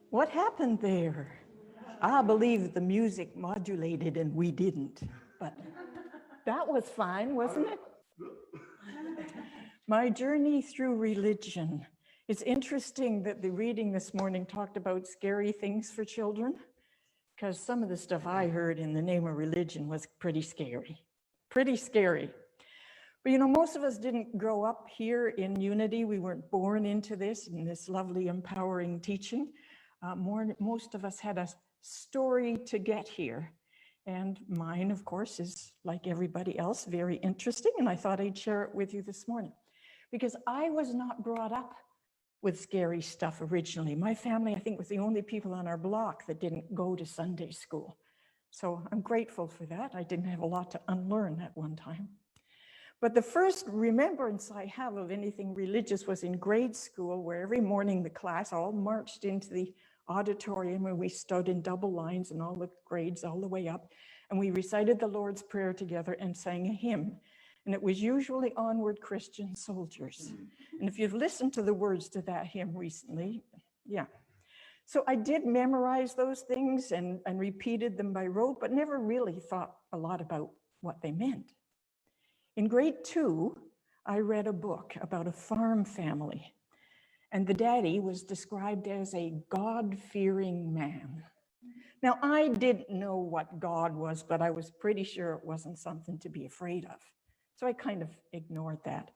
What happened there? I believe the music modulated and we didn't, but that was fine, wasn't it? My journey through religion. It's interesting that the reading this morning talked about scary things for children, because some of the stuff I heard in the name of religion was pretty scary, pretty scary. But you know, most of us didn't grow up here in Unity. We weren't born into this, in this lovely, empowering teaching. Most of us had a story to get here. And mine, of course, is like everybody else, very interesting. And I thought I'd share it with you this morning. Because I was not brought up with scary stuff originally. My family, I think, was the only people on our block that didn't go to Sunday school. So I'm grateful for that. I didn't have a lot to unlearn at one time. But the first remembrance I have of anything religious was in grade school, where every morning the class all marched into the auditorium where we stood in double lines and all the grades all the way up. And we recited the Lord's Prayer together and sang a hymn. And it was usually Onward Christian Soldiers. And if you've listened to the words to that hymn recently, yeah. So I did memorize those things and repeated them by rote, but never really thought a lot about what they meant. In grade 2, I read a book about a farm family, and the daddy was described as a God-fearing man. Now, I didn't know what God was, but I was pretty sure it wasn't something to be afraid of. So I kind of ignored that.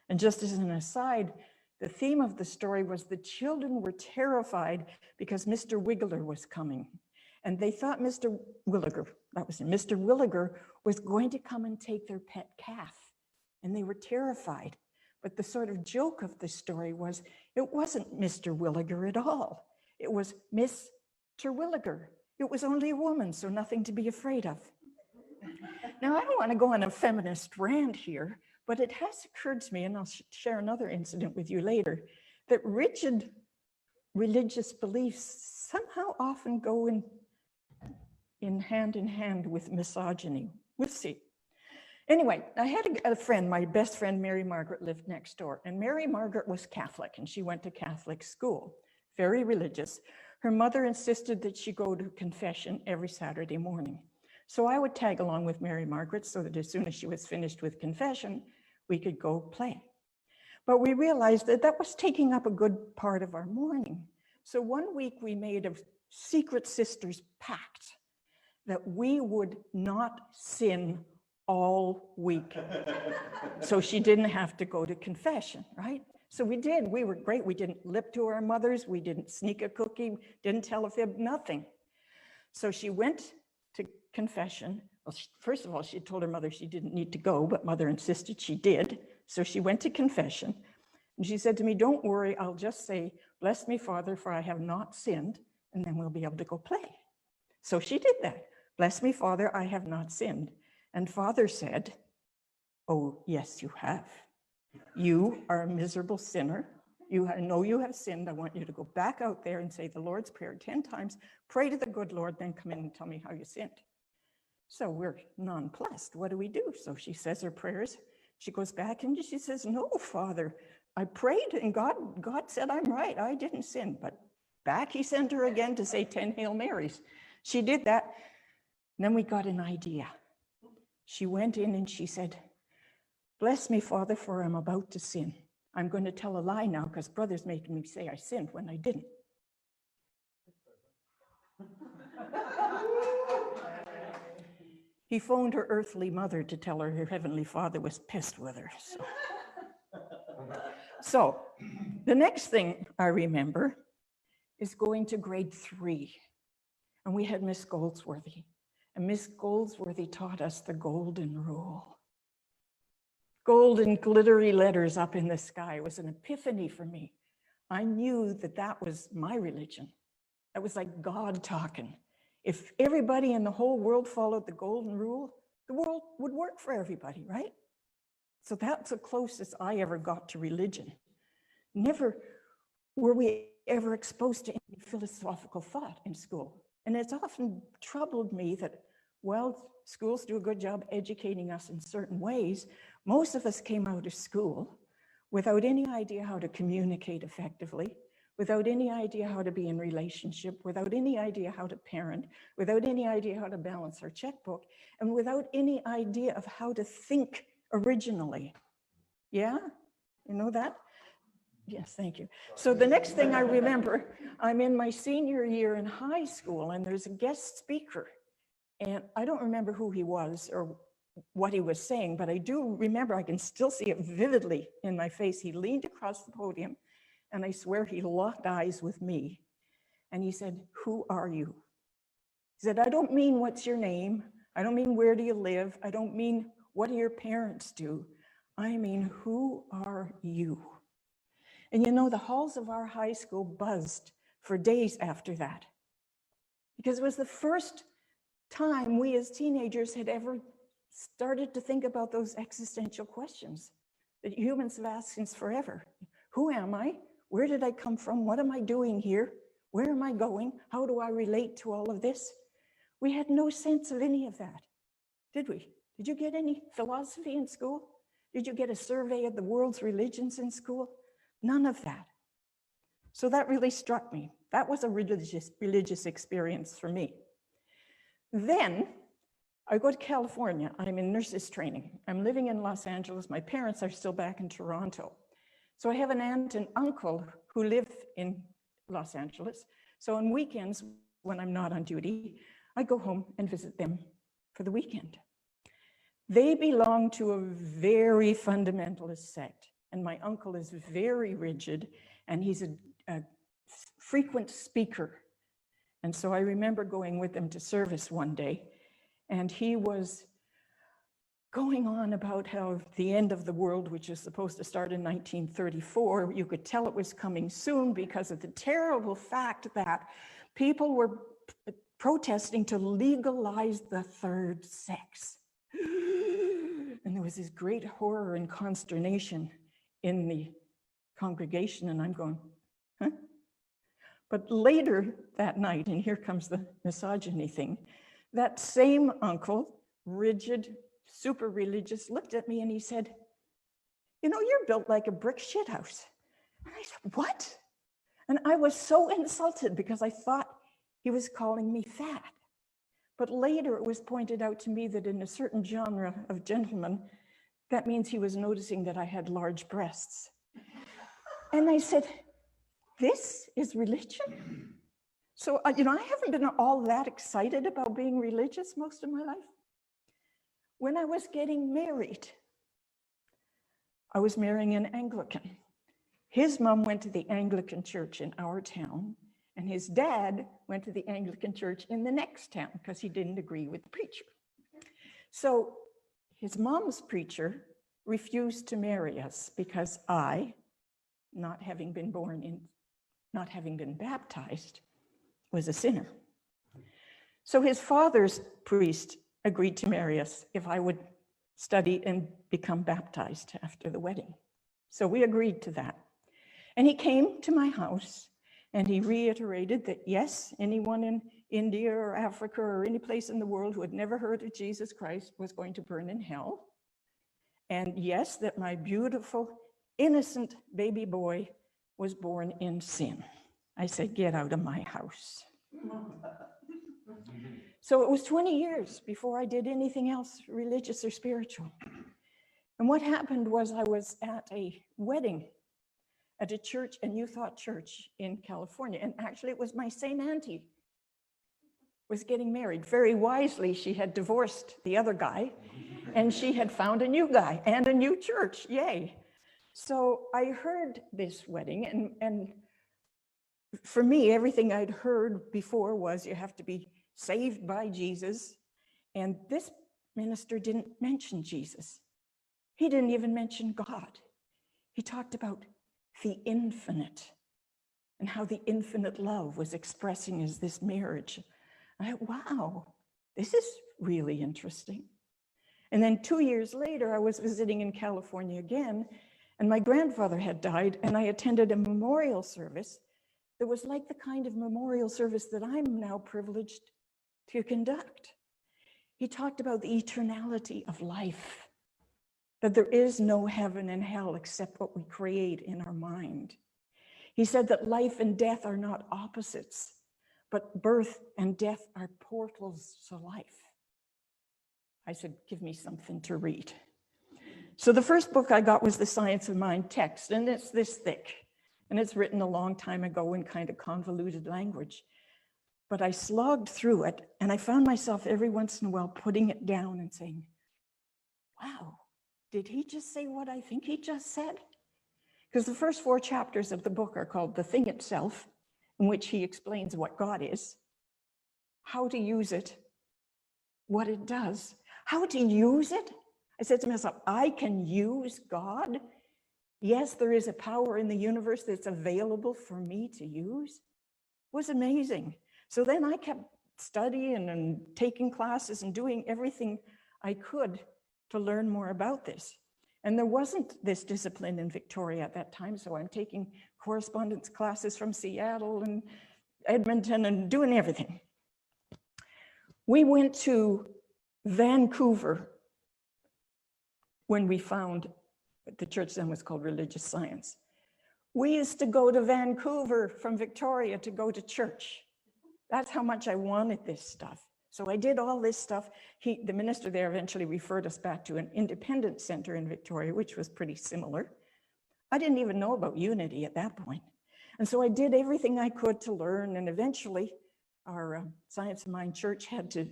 And just as an aside, the theme of the story was the children were terrified because Mr. Wiggler was coming. And they thought Mr. Williger, that was it, Mr. Williger was going to come and take their pet calf. And they were terrified. But the sort of joke of the story was, it wasn't Mr. Williger at all. It was Mr. Williger. It was only a woman, so nothing to be afraid of. Now, I don't want to go on a feminist rant here, but it has occurred to me, and I'll share another incident with you later, that rigid religious beliefs somehow often go in hand with misogyny. We'll see. Anyway, I had a friend, my best friend, Mary Margaret, lived next door, and Mary Margaret was Catholic, and she went to Catholic school, very religious. Her mother insisted that she go to confession every Saturday morning. So I would tag along with Mary Margaret so that as soon as she was finished with confession, we could go play. But we realized that that was taking up a good part of our morning. So one week we made a secret sisters pact that we would not sin all week. So she didn't have to go to confession, right? So we did, we were great. We didn't lip to our mothers. We didn't sneak a cookie, didn't tell a fib, nothing. So she went to confession. Well, first of all, she told her mother she didn't need to go, but mother insisted she did. So she went to confession. And she said to me, don't worry, I'll just say, bless me, Father, for I have not sinned, and then we'll be able to go play. So she did that. Bless me, Father, I have not sinned. And Father said, oh, yes, you have. You are a miserable sinner. You know you have sinned. I want you to go back out there and say the Lord's Prayer 10 times, pray to the good Lord, then come in and tell me how you sinned. So we're nonplussed. What do we do? So she says her prayers. She goes back and she says, no, Father, I prayed and God said I'm right. I didn't sin. But back he sent her again to say 10 Hail Marys. She did that. And then we got an idea. She went in and she said, bless me, Father, for I'm about to sin. I'm going to tell a lie now because brother's making me say I sinned when I didn't. He phoned her earthly mother to tell her heavenly father was pissed with her. So the next thing I remember is going to grade 3. And we had Miss Goldsworthy. And Miss Goldsworthy taught us the golden rule. Golden glittery letters up in the sky. It was an epiphany for me. I knew that that was my religion. That was like God talking. If everybody in the whole world followed the golden rule, the world would work for everybody, right? So that's the closest I ever got to religion. Never were we ever exposed to any philosophical thought in school. And it's often troubled me that, well, schools do a good job educating us in certain ways. Most of us came out of school without any idea how to communicate effectively, without any idea how to be in relationship, without any idea how to parent, without any idea how to balance our checkbook, and without any idea of how to think originally. Yeah? You know that? Yes, thank you. So the next thing I remember, I'm in my senior year in high school, and there's a guest speaker. And I don't remember who he was or what he was saying, but I do remember, I can still see it vividly in my face. He leaned across the podium, and I swear he locked eyes with me. And he said, "Who are you?" He said, "I don't mean what's your name. I don't mean where do you live. I don't mean what do your parents do. I mean, who are you?" And you know, the halls of our high school buzzed for days after that, because it was the first time we as teenagers had ever started to think about those existential questions that humans have asked since forever. Who am I? Where did I come from? What am I doing here? Where am I going? How do I relate to all of this? We had no sense of any of that, did we? Did you get any philosophy in school? Did you get a survey of the world's religions in school? None of that. So that really struck me. That was a religious experience for me. Then I go to California. I'm in nurses training. I'm living in Los Angeles. My parents are still back in Toronto. So I have an aunt and uncle who live in Los Angeles. So on weekends, when I'm not on duty, I go home and visit them for the weekend. They belong to a very fundamentalist sect, and my uncle is very rigid, and he's a frequent speaker. And so I remember going with them to service one day, and he was going on about how the end of the world, which is supposed to start in 1934, you could tell it was coming soon because of the terrible fact that people were protesting to legalize the third sex. And there was this great horror and consternation in the congregation, and I'm going, huh? But later that night, and here comes the misogyny thing, that same uncle, rigid, super religious, looked at me and he said, "You know, you're built like a brick shithouse." And I said, "What?" And I was so insulted because I thought he was calling me fat. But later it was pointed out to me that in a certain genre of gentlemen, that means he was noticing that I had large breasts. And I said, "This is religion?" So, you know, I haven't been all that excited about being religious most of my life. When I was getting married, I was marrying an Anglican. His mom went to the Anglican church in our town, and his dad went to the Anglican church in the next town because he didn't agree with the preacher. So his mom's preacher refused to marry us because I, not having been baptized, was a sinner. So his father's priest agreed to marry us if I would study and become baptized after the wedding. So we agreed to that. And he came to my house and he reiterated that yes, anyone in India or Africa or any place in the world who had never heard of Jesus Christ was going to burn in hell. And yes, that my beautiful, innocent baby boy was born in sin. I said, "Get out of my house." So it was 20 years before I did anything else religious or spiritual. And what happened was I was at a wedding at a church, a New Thought church in California. And actually it was my same auntie was getting married. Very wisely, she had divorced the other guy and she had found a new guy and a new church, yay. So I heard this wedding and for me, everything I'd heard before was you have to be saved by Jesus. And this minister didn't mention Jesus. He didn't even mention God. He talked about the infinite and how the infinite love was expressing as this marriage. I thought, wow, this is really interesting. And then 2 years later, I was visiting in California again, and my grandfather had died, and I attended a memorial service that was like the kind of memorial service that I'm now privileged to conduct. He talked about the eternality of life, that there is no heaven and hell except what we create in our mind. He said that life and death are not opposites, but birth and death are portals to life. I said, give me something to read. So the first book I got was The Science of Mind text, and it's this thick, and it's written a long time ago in kind of convoluted language. But I slogged through it, and I found myself every once in a while putting it down and saying, wow, did he just say what I think he just said? Because the first 4 chapters of the book are called The Thing Itself, in which he explains what God is, how to use it, what it does, how to use it. I said to myself, I can use God. Yes, there is a power in the universe that's available for me to use. It was amazing. So then I kept studying and taking classes and doing everything I could to learn more about this. And there wasn't this discipline in Victoria at that time, so I'm taking correspondence classes from Seattle and Edmonton and doing everything. We went to Vancouver when we found, the church then was called Religious Science. We used to go to Vancouver from Victoria to go to church. That's how much I wanted this stuff. So I did all this stuff. The minister there eventually referred us back to an independent center in Victoria, which was pretty similar. I didn't even know about unity at that point. And so I did everything I could to learn, and eventually our Science of Mind church had to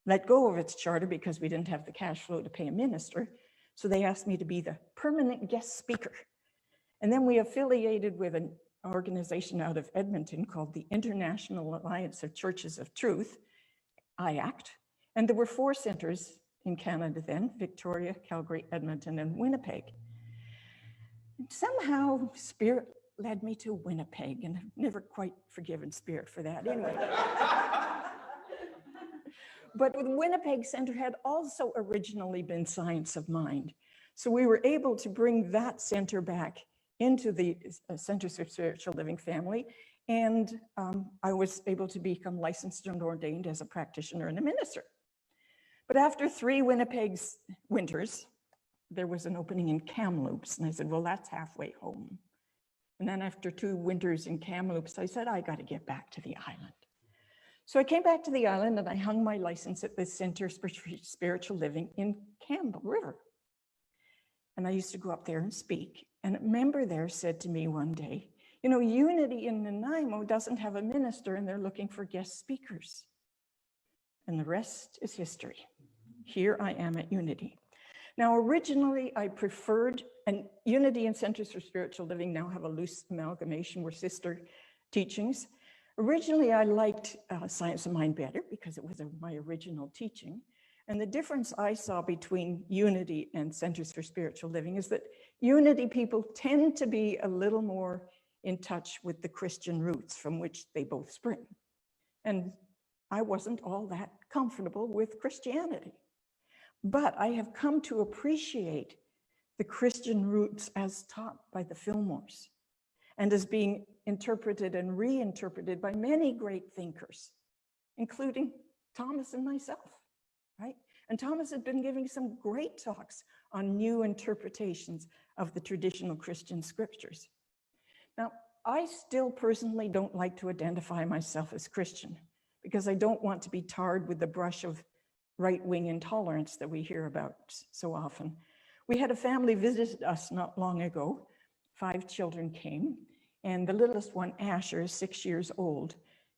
let go of its charter because we didn't have the cash flow to pay a minister. So they asked me to be the permanent guest speaker. And then we affiliated with an organization out of Edmonton called the International Alliance of Churches of Truth, IACT. And there were 4 centers in Canada then: Victoria, Calgary, Edmonton, and Winnipeg. And somehow Spirit led me to Winnipeg, and I've never quite forgiven Spirit for that anyway. But the Winnipeg Center had also originally been Science of Mind. So we were able to bring that center back into the Centers for Spiritual Living family. And I was able to become licensed and ordained as a practitioner and a minister. But after 3 Winnipeg's winters, there was an opening in Kamloops. And I said, well, that's halfway home. And then after 2 winters in Kamloops, I said, I got to get back to the island. So I came back to the island and I hung my license at the Center for Spiritual Living in Campbell River. And I used to go up there and speak. And a member there said to me one day, you know, Unity in Nanaimo doesn't have a minister and they're looking for guest speakers. And the rest is history. Here I am at Unity. Now, originally I preferred, and Unity and Centers for Spiritual Living now have a loose amalgamation. We're sister teachings. Originally, I liked Science of Mind better because it was my original teaching. And the difference I saw between Unity and Centers for Spiritual Living is that Unity people tend to be a little more in touch with the Christian roots from which they both spring. And I wasn't all that comfortable with Christianity. But I have come to appreciate the Christian roots as taught by the Fillmores and as being interpreted and reinterpreted by many great thinkers, including Thomas and myself, right? And Thomas had been giving some great talks on new interpretations of the traditional Christian scriptures. Now, I still personally don't like to identify myself as Christian because I don't want to be tarred with the brush of right-wing intolerance that we hear about so often. We had a family visit us not long ago. 5 children came, and the littlest one, Asher, is 6 years old,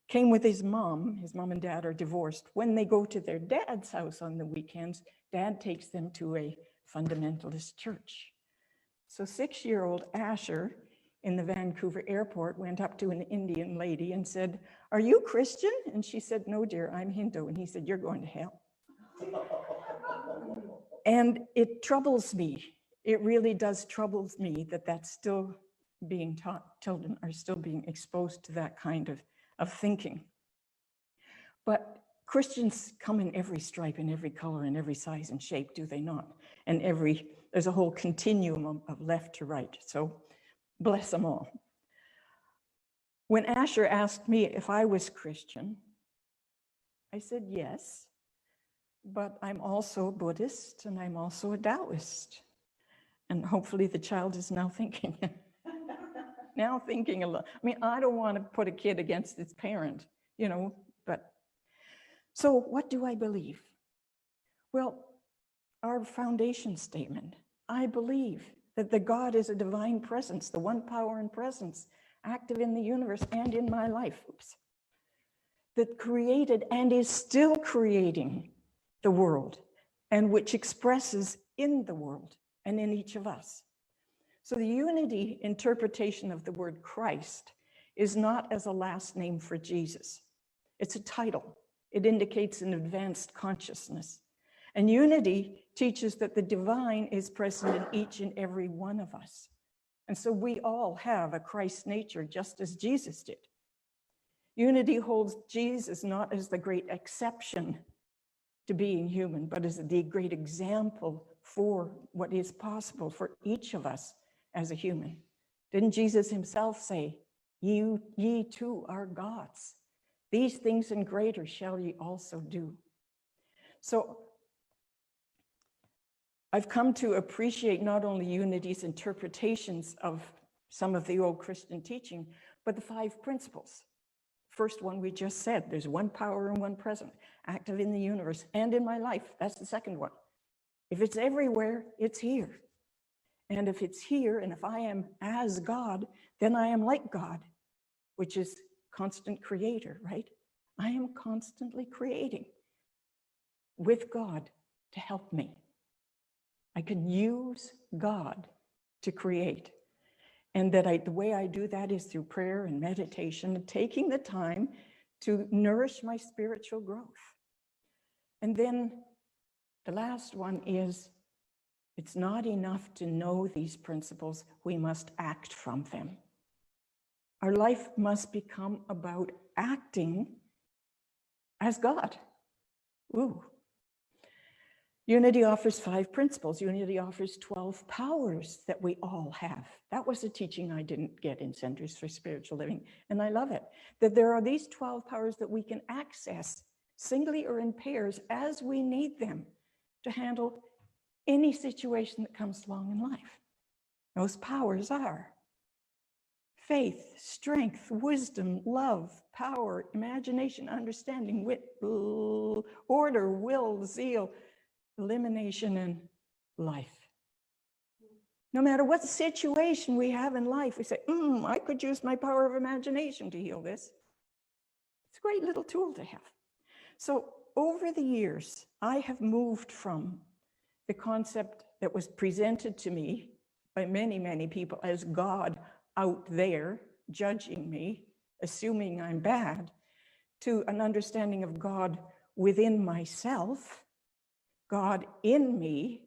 came with his mom. His mom and dad are divorced. When they go to their dad's house on the weekends, dad takes them to a fundamentalist church. So 6-year-old Asher in the Vancouver airport went up to an Indian lady and said, "Are you Christian?" And she said, "No, dear, I'm Hindu." And he said, "You're going to hell." And it troubles me. It really does trouble me that that's still being taught. Children are still being exposed to that kind of thinking. But Christians come in every stripe, in every color, in every size and shape, do they not? And there's a whole continuum of left to right. So bless them all. When Asher asked me if I was Christian, I said yes. But I'm also a Buddhist and I'm also a Taoist. And hopefully the child is now thinking. now thinking a lot. I mean, I don't want to put a kid against its parent, you know, but so what do I believe? Well, our foundation statement, I believe that the God is a divine presence, the one power and presence active in the universe and in my life, that created and is still creating the world, and which expresses in the world and in each of us. So the unity interpretation of the word Christ is not as a last name for Jesus. It's a title. It indicates an advanced consciousness. And unity teaches that the divine is present in each and every one of us. And so we all have a Christ nature, just as Jesus did. Unity holds Jesus not as the great exception to being human, but as the great example for what is possible for each of us as a human. Didn't Jesus himself say, ye too are gods. These things and greater shall ye also do. So I've come to appreciate not only unity's interpretations of some of the old Christian teaching, but the 5 principles. First one we just said, there's one power and one present, active in the universe and in my life. That's the second one. If it's everywhere, it's here. And if it's here, and if I am as God, then I am like God, which is constant creator, right? I am constantly creating with God to help me. I can use God to create. And that the way I do that is through prayer and meditation and taking the time to nourish my spiritual growth. And then the last one is, it's not enough to know these principles, we must act from them. Our life must become about acting as God. Ooh. Unity offers 5 principles. Unity offers 12 powers that we all have. That was a teaching I didn't get in Centers for Spiritual Living, and I love it. That there are these 12 powers that we can access singly or in pairs as we need them to handle any situation that comes along in life. Those powers are faith, strength, wisdom, love, power, imagination, understanding, wit, order, will, zeal, elimination, and life. No matter what situation we have in life, we say, I could use my power of imagination to heal this. It's a great little tool to have. So over the years, I have moved from the concept that was presented to me by many, many people as God out there judging me, assuming I'm bad, to an understanding of God within myself, God in me,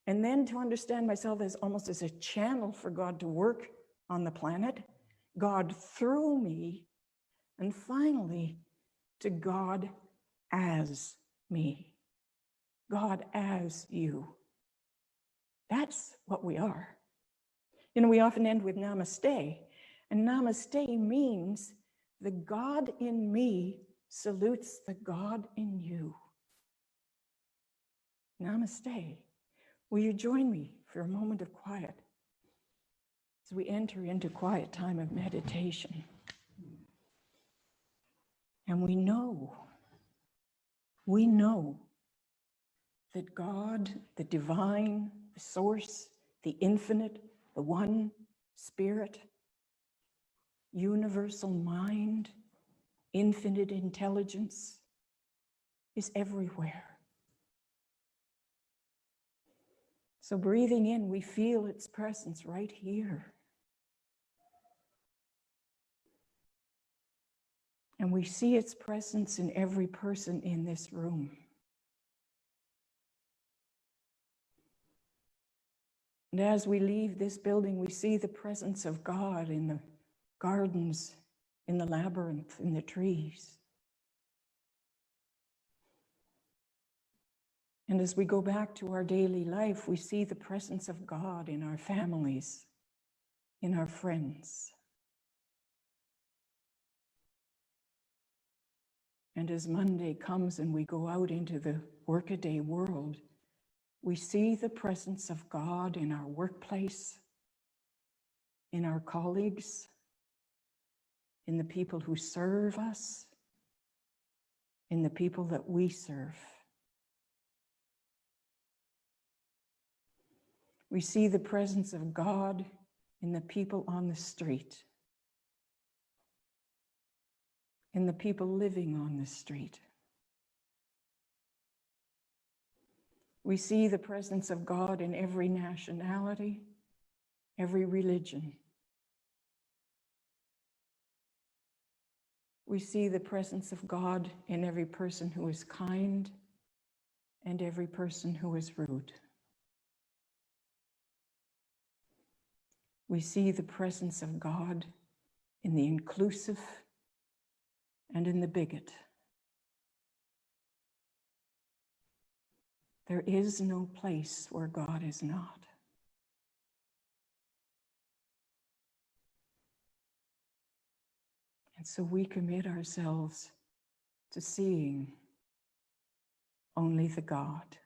and then to understand myself as almost as a channel for God to work on the planet, God through me, and finally to God as me, God as you. That's what we are. You know, we often end with namaste, and namaste means the God in me salutes the God in you. Namaste. Will you join me for a moment of quiet as we enter into quiet time of meditation? And we know that God, the divine, the source, the infinite, the one spirit, universal mind, infinite intelligence, is everywhere. So breathing in, we feel its presence right here. And we see its presence in every person in this room. And as we leave this building, we see the presence of God in the gardens, in the labyrinth, in the trees. And as we go back to our daily life, we see the presence of God in our families, in our friends. And as Monday comes and we go out into the workaday world, we see the presence of God in our workplace, in our colleagues, in the people who serve us, in the people that we serve. We see the presence of God in the people on the street, in the people living on the street. We see the presence of God in every nationality, every religion. We see the presence of God in every person who is kind and every person who is rude. We see the presence of God in the inclusive and in the bigot. There is no place where God is not. And so we commit ourselves to seeing only the God